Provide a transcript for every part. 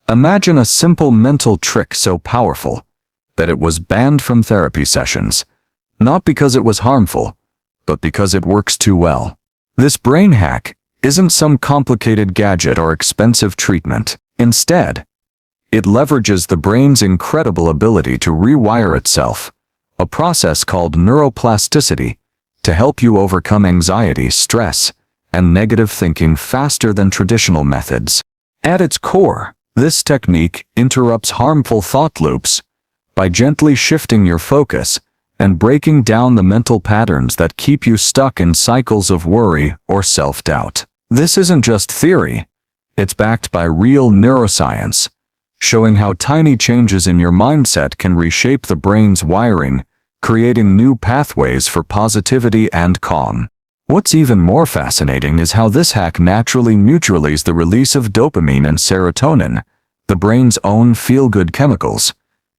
Imagine a simple mental trick so powerful that it was banned from therapy sessions, not because it was harmful, but because it works too well. This brain hack isn't some complicated gadget or expensive treatment. Instead, it leverages the brain's incredible ability to rewire itself, a process called neuroplasticity, to help you overcome anxiety, stress, and negative thinking faster than traditional methods. At its core, this technique interrupts harmful thought loops by gently shifting your focus and breaking down the mental patterns that keep you stuck in cycles of worry or self-doubt. This isn't just theory, it's backed by real neuroscience, showing how tiny changes in your mindset can reshape the brain's wiring, creating new pathways for positivity and calm. What's even more fascinating is how this hack naturally neutralizes the release of dopamine and serotonin, the brain's own feel-good chemicals,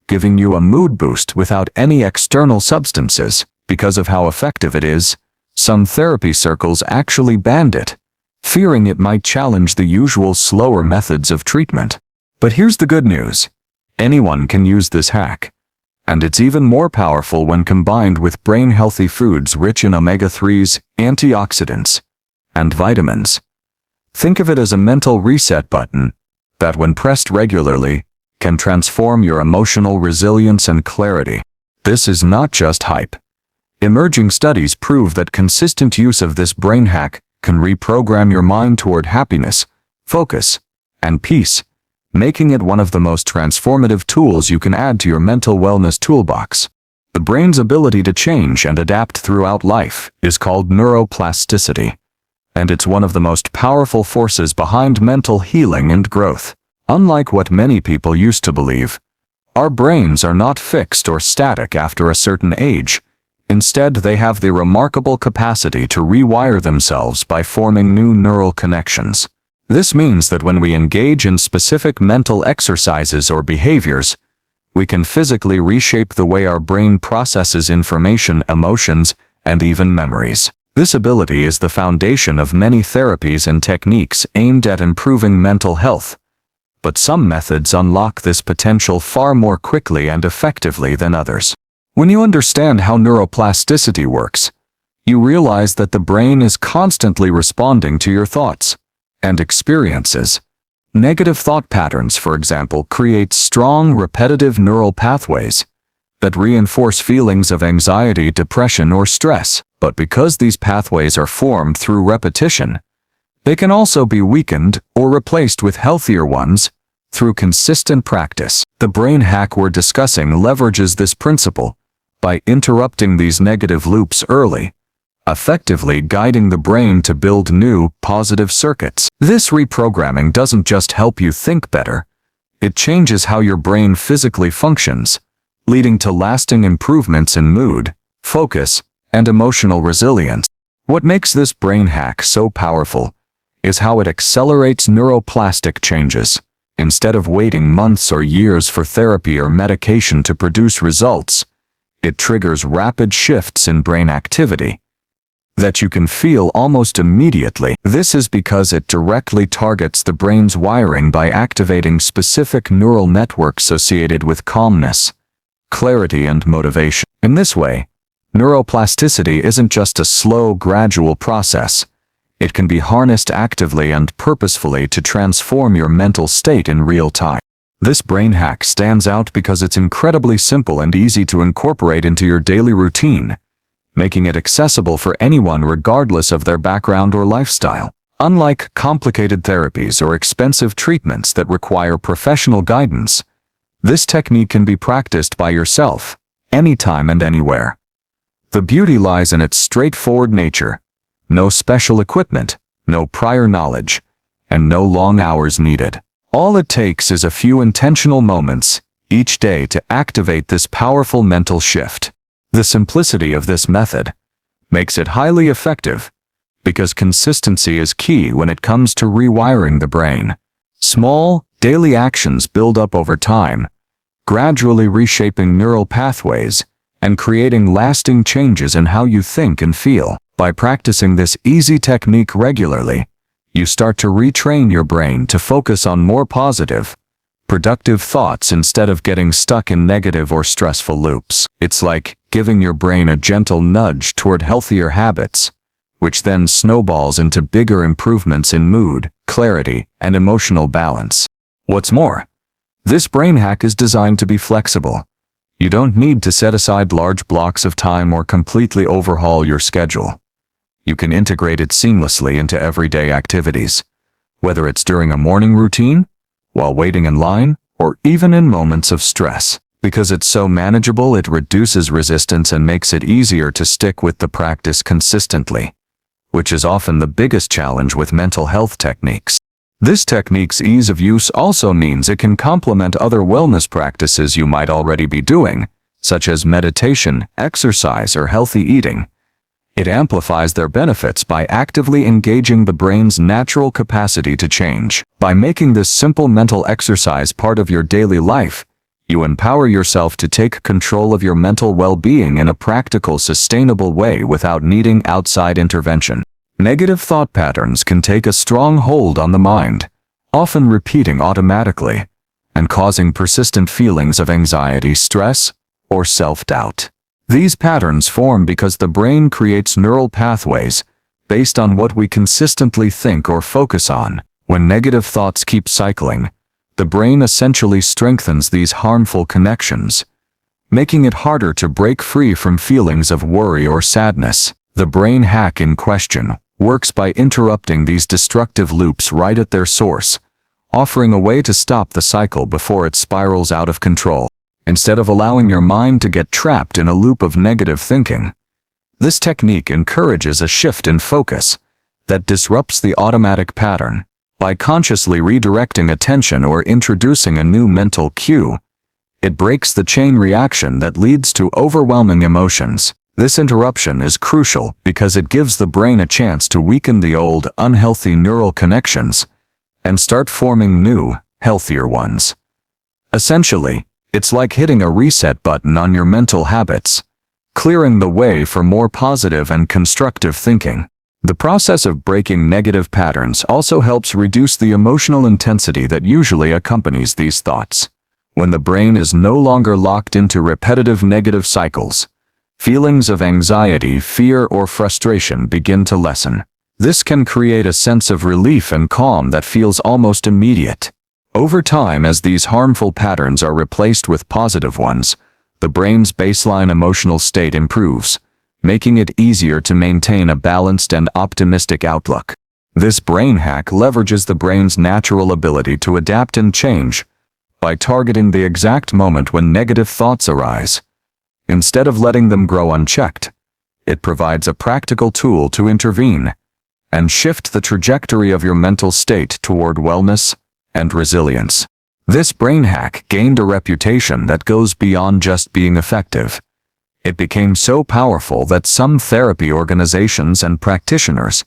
giving you a mood boost without any external substances. Because of how effective it is, some therapy circles actually banned it, fearing it might challenge the usual slower methods of treatment. But here's the good news. Anyone can use this hack. And it's even more powerful when combined with brain-healthy foods rich in omega-3s, antioxidants, and vitamins. Think of it as a mental reset button that, when pressed regularly, can transform your emotional resilience and clarity. This is not just hype. Emerging studies prove that consistent use of this brain hack can reprogram your mind toward happiness, focus, and peace, making it one of the most transformative tools you can add to your mental wellness toolbox. The brain's ability to change and adapt throughout life is called neuroplasticity, and it's one of the most powerful forces behind mental healing and growth. Unlike what many people used to believe, our brains are not fixed or static after a certain age. Instead, they have the remarkable capacity to rewire themselves by forming new neural connections. This means that when we engage in specific mental exercises or behaviors, we can physically reshape the way our brain processes information, emotions, and even memories. This ability is the foundation of many therapies and techniques aimed at improving mental health. But some methods unlock this potential far more quickly and effectively than others. When you understand how neuroplasticity works, you realize that the brain is constantly responding to your thoughts and experiences. Negative thought patterns, for example, create strong, repetitive neural pathways that reinforce feelings of anxiety, depression, or stress. But because these pathways are formed through repetition, they can also be weakened or replaced with healthier ones through consistent practice. The brain hack we're discussing leverages this principle by interrupting these negative loops early, effectively guiding the brain to build new, positive circuits. This reprogramming doesn't just help you think better, it changes how your brain physically functions, leading to lasting improvements in mood, focus, and emotional resilience. What makes this brain hack so powerful is how it accelerates neuroplastic changes. Instead of waiting months or years for therapy or medication to produce results, it triggers rapid shifts in brain activity that you can feel almost immediately. This is because it directly targets the brain's wiring by activating specific neural networks associated with calmness, clarity, and motivation. In this way, neuroplasticity isn't just a slow, gradual process. It can be harnessed actively and purposefully to transform your mental state in real time. This brain hack stands out because it's incredibly simple and easy to incorporate into your daily routine, making it accessible for anyone regardless of their background or lifestyle. Unlike complicated therapies or expensive treatments that require professional guidance, this technique can be practiced by yourself, anytime and anywhere. The beauty lies in its straightforward nature. No special equipment, no prior knowledge, and no long hours needed. All it takes is a few intentional moments each day to activate this powerful mental shift. The simplicity of this method makes it highly effective because consistency is key when it comes to rewiring the brain. Small, daily actions build up over time, gradually reshaping neural pathways and creating lasting changes in how you think and feel. By practicing this easy technique regularly, you start to retrain your brain to focus on more positive, productive thoughts instead of getting stuck in negative or stressful loops. It's like giving your brain a gentle nudge toward healthier habits, which then snowballs into bigger improvements in mood, clarity, and emotional balance. What's more, this brain hack is designed to be flexible. You don't need to set aside large blocks of time or completely overhaul your schedule. You can integrate it seamlessly into everyday activities, whether it's during a morning routine, while waiting in line, or even in moments of stress. Because it's so manageable, it reduces resistance and makes it easier to stick with the practice consistently, which is often the biggest challenge with mental health techniques. This technique's ease of use also means it can complement other wellness practices you might already be doing, such as meditation, exercise, or healthy eating. It amplifies their benefits by actively engaging the brain's natural capacity to change. By making this simple mental exercise part of your daily life, you empower yourself to take control of your mental well-being in a practical, sustainable way without needing outside intervention. Negative thought patterns can take a strong hold on the mind, often repeating automatically, and causing persistent feelings of anxiety, stress, or self-doubt. These patterns form because the brain creates neural pathways based on what we consistently think or focus on. When negative thoughts keep cycling, the brain essentially strengthens these harmful connections, making it harder to break free from feelings of worry or sadness. The brain hack in question works by interrupting these destructive loops right at their source, offering a way to stop the cycle before it spirals out of control. Instead of allowing your mind to get trapped in a loop of negative thinking, this technique encourages a shift in focus that disrupts the automatic pattern. By consciously redirecting attention or introducing a new mental cue, it breaks the chain reaction that leads to overwhelming emotions. This interruption is crucial because it gives the brain a chance to weaken the old, unhealthy neural connections and start forming new, healthier ones. Essentially, it's like hitting a reset button on your mental habits, clearing the way for more positive and constructive thinking. The process of breaking negative patterns also helps reduce the emotional intensity that usually accompanies these thoughts. When the brain is no longer locked into repetitive negative cycles, feelings of anxiety, fear, or frustration begin to lessen. This can create a sense of relief and calm that feels almost immediate. Over time, as these harmful patterns are replaced with positive ones, the brain's baseline emotional state improves, making it easier to maintain a balanced and optimistic outlook. This brain hack leverages the brain's natural ability to adapt and change by targeting the exact moment when negative thoughts arise. Instead of letting them grow unchecked, it provides a practical tool to intervene and shift the trajectory of your mental state toward wellness and resilience. This brain hack gained a reputation that goes beyond just being effective. It became so powerful that some therapy organizations and practitioners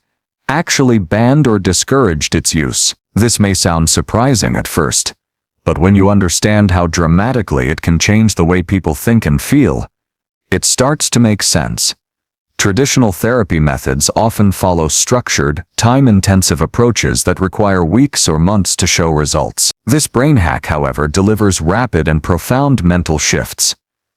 actually banned or discouraged its use. This may sound surprising at first, but when you understand how dramatically it can change the way people think and feel, it starts to make sense. Traditional therapy methods often follow structured, time-intensive approaches that require weeks or months to show results. This brain hack, however, delivers rapid and profound mental shifts,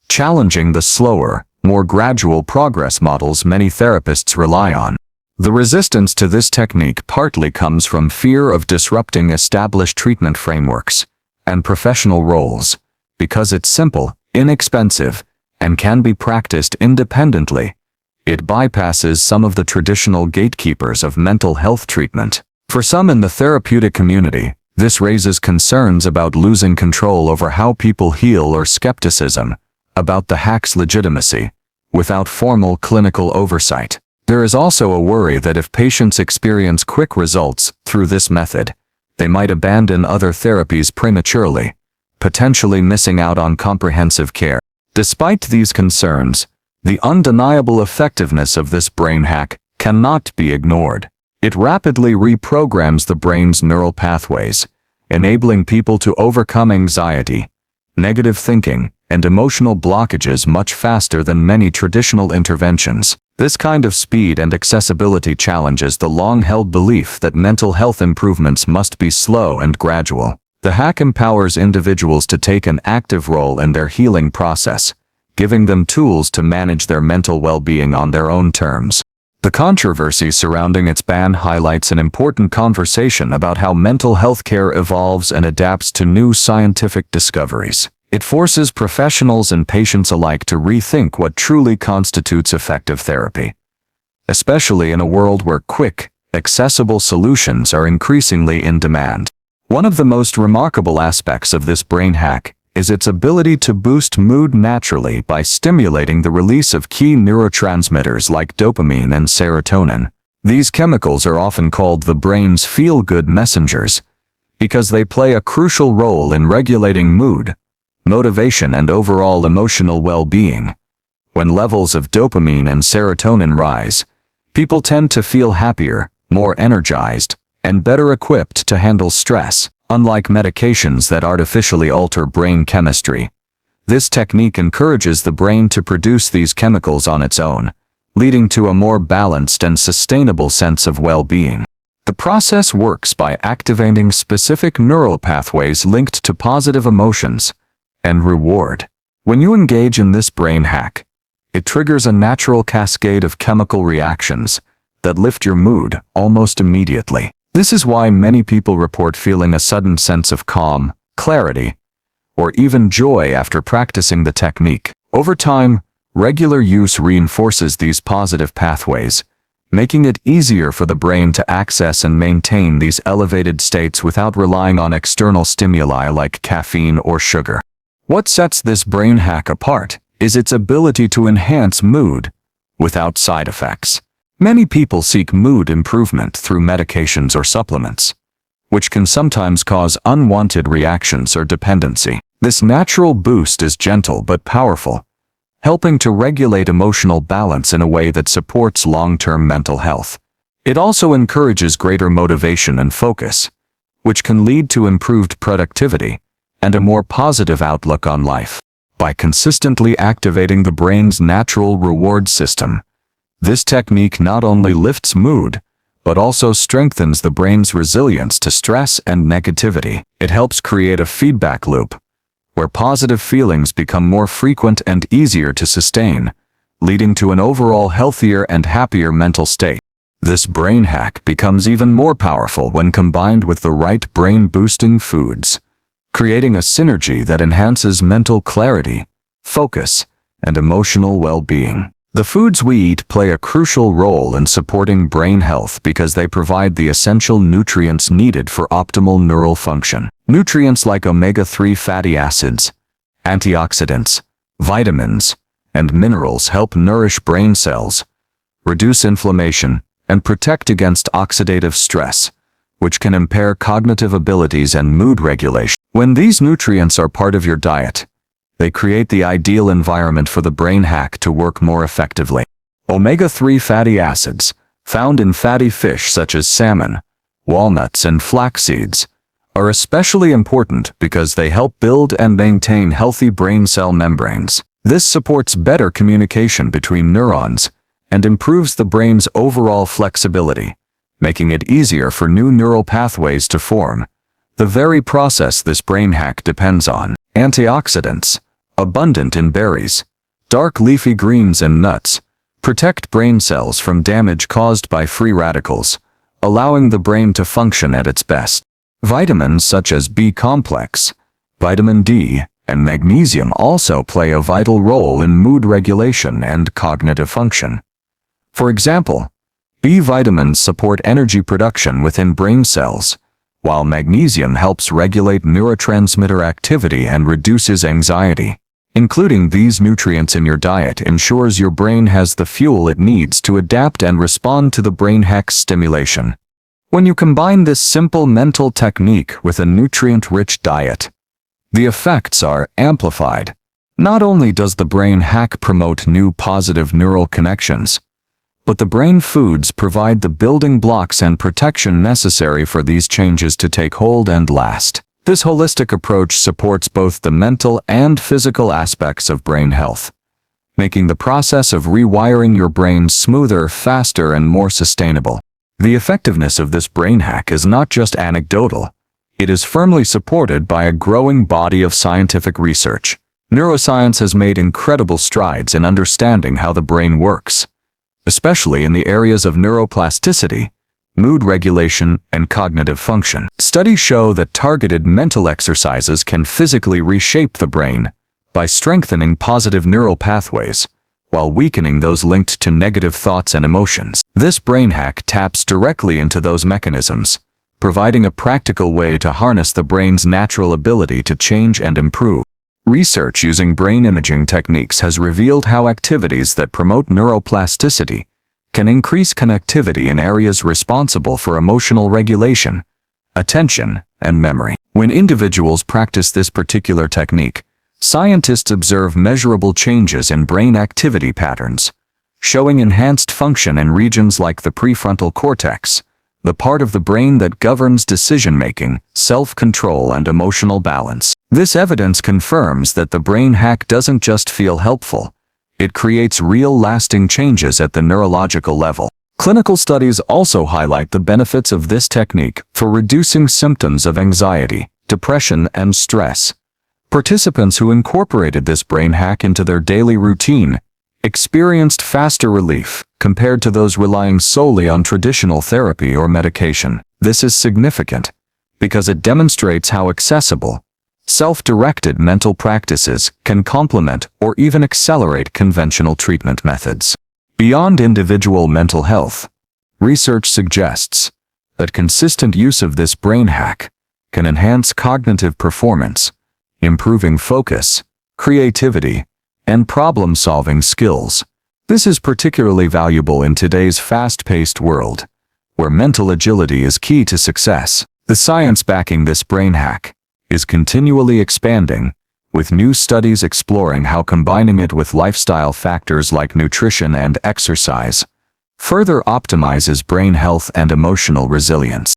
challenging the slower, more gradual progress models many therapists rely on. The resistance to this technique partly comes from fear of disrupting established treatment frameworks and professional roles, because it's simple, inexpensive, and can be practiced independently. It bypasses some of the traditional gatekeepers of mental health treatment. For some in the therapeutic community, this raises concerns about losing control over how people heal or skepticism about the hack's legitimacy without formal clinical oversight. There is also a worry that if patients experience quick results through this method, they might abandon other therapies prematurely, potentially missing out on comprehensive care. Despite these concerns, the undeniable effectiveness of this brain hack cannot be ignored. It rapidly reprograms the brain's neural pathways, enabling people to overcome anxiety, negative thinking, and emotional blockages much faster than many traditional interventions. This kind of speed and accessibility challenges the long-held belief that mental health improvements must be slow and gradual. The hack empowers individuals to take an active role in their healing process, giving them tools to manage their mental well-being on their own terms. The controversy surrounding its ban highlights an important conversation about how mental health care evolves and adapts to new scientific discoveries. It forces professionals and patients alike to rethink what truly constitutes effective therapy, especially in a world where quick, accessible solutions are increasingly in demand. One of the most remarkable aspects of this brain hack is its ability to boost mood naturally by stimulating the release of key neurotransmitters like dopamine and serotonin. These chemicals are often called the brain's feel-good messengers because they play a crucial role in regulating mood, motivation, and overall emotional well-being. When levels of dopamine and serotonin rise, people tend to feel happier, more energized, and better equipped to handle stress. Unlike medications that artificially alter brain chemistry, this technique encourages the brain to produce these chemicals on its own, leading to a more balanced and sustainable sense of well-being. The process works by activating specific neural pathways linked to positive emotions and reward. When you engage in this brain hack, it triggers a natural cascade of chemical reactions that lift your mood almost immediately. This is why many people report feeling a sudden sense of calm, clarity, or even joy after practicing the technique. Over time, regular use reinforces these positive pathways, making it easier for the brain to access and maintain these elevated states without relying on external stimuli like caffeine or sugar. What sets this brain hack apart is its ability to enhance mood without side effects. Many people seek mood improvement through medications or supplements, which can sometimes cause unwanted reactions or dependency. This natural boost is gentle but powerful, helping to regulate emotional balance in a way that supports long-term mental health. It also encourages greater motivation and focus, which can lead to improved productivity and a more positive outlook on life. By consistently activating the brain's natural reward system, this technique not only lifts mood, but also strengthens the brain's resilience to stress and negativity. It helps create a feedback loop, where positive feelings become more frequent and easier to sustain, leading to an overall healthier and happier mental state. This brain hack becomes even more powerful when combined with the right brain-boosting foods, creating a synergy that enhances mental clarity, focus, and emotional well-being. The foods we eat play a crucial role in supporting brain health because they provide the essential nutrients needed for optimal neural function. Nutrients like omega-3 fatty acids, antioxidants, vitamins, and minerals help nourish brain cells, reduce inflammation, and protect against oxidative stress, which can impair cognitive abilities and mood regulation. When these nutrients are part of your diet, they create the ideal environment for the brain hack to work more effectively. Omega-3 fatty acids, found in fatty fish such as salmon, walnuts, and flax seeds, are especially important because they help build and maintain healthy brain cell membranes. This supports better communication between neurons and improves the brain's overall flexibility, making it easier for new neural pathways to form, the very process this brain hack depends on. Antioxidants, abundant in berries, dark leafy greens, and nuts, protect brain cells from damage caused by free radicals, allowing the brain to function at its best. Vitamins such as B-complex, vitamin D, and magnesium also play a vital role in mood regulation and cognitive function. For example, B vitamins support energy production within brain cells, while magnesium helps regulate neurotransmitter activity and reduces anxiety. Including these nutrients in your diet ensures your brain has the fuel it needs to adapt and respond to the brain hack's stimulation. When you combine this simple mental technique with a nutrient-rich diet, the effects are amplified. Not only does the brain hack promote new positive neural connections, but the brain foods provide the building blocks and protection necessary for these changes to take hold and last. This holistic approach supports both the mental and physical aspects of brain health, making the process of rewiring your brain smoother, faster, and more sustainable. The effectiveness of this brain hack is not just anecdotal, It is firmly supported by a growing body of scientific research. Neuroscience has made incredible strides in understanding how the brain works, especially in the areas of neuroplasticity, mood regulation, and cognitive function. Studies show that targeted mental exercises can physically reshape the brain by strengthening positive neural pathways, while weakening those linked to negative thoughts and emotions. This brain hack taps directly into those mechanisms, providing a practical way to harness the brain's natural ability to change and improve. Research using brain imaging techniques has revealed how activities that promote neuroplasticity can increase connectivity in areas responsible for emotional regulation, attention, and memory. When individuals practice this particular technique, scientists observe measurable changes in brain activity patterns, showing enhanced function in regions like the prefrontal cortex, the part of the brain that governs decision-making, self-control, and emotional balance. This evidence confirms that the brain hack doesn't just feel helpful, it creates real lasting changes at the neurological level. Clinical studies also highlight the benefits of this technique for reducing symptoms of anxiety, depression, and stress. Participants who incorporated this brain hack into their daily routine experienced faster relief compared to those relying solely on traditional therapy or medication. This is significant because it demonstrates how accessible, self-directed mental practices can complement or even accelerate conventional treatment methods. Beyond individual mental health, research suggests that consistent use of this brain hack can enhance cognitive performance, improving focus, creativity, and problem-solving skills. This is particularly valuable in today's fast-paced world, where mental agility is key to success. The science backing this brain hack is continually expanding, with new studies exploring how combining it with lifestyle factors like nutrition and exercise further optimizes brain health and emotional resilience.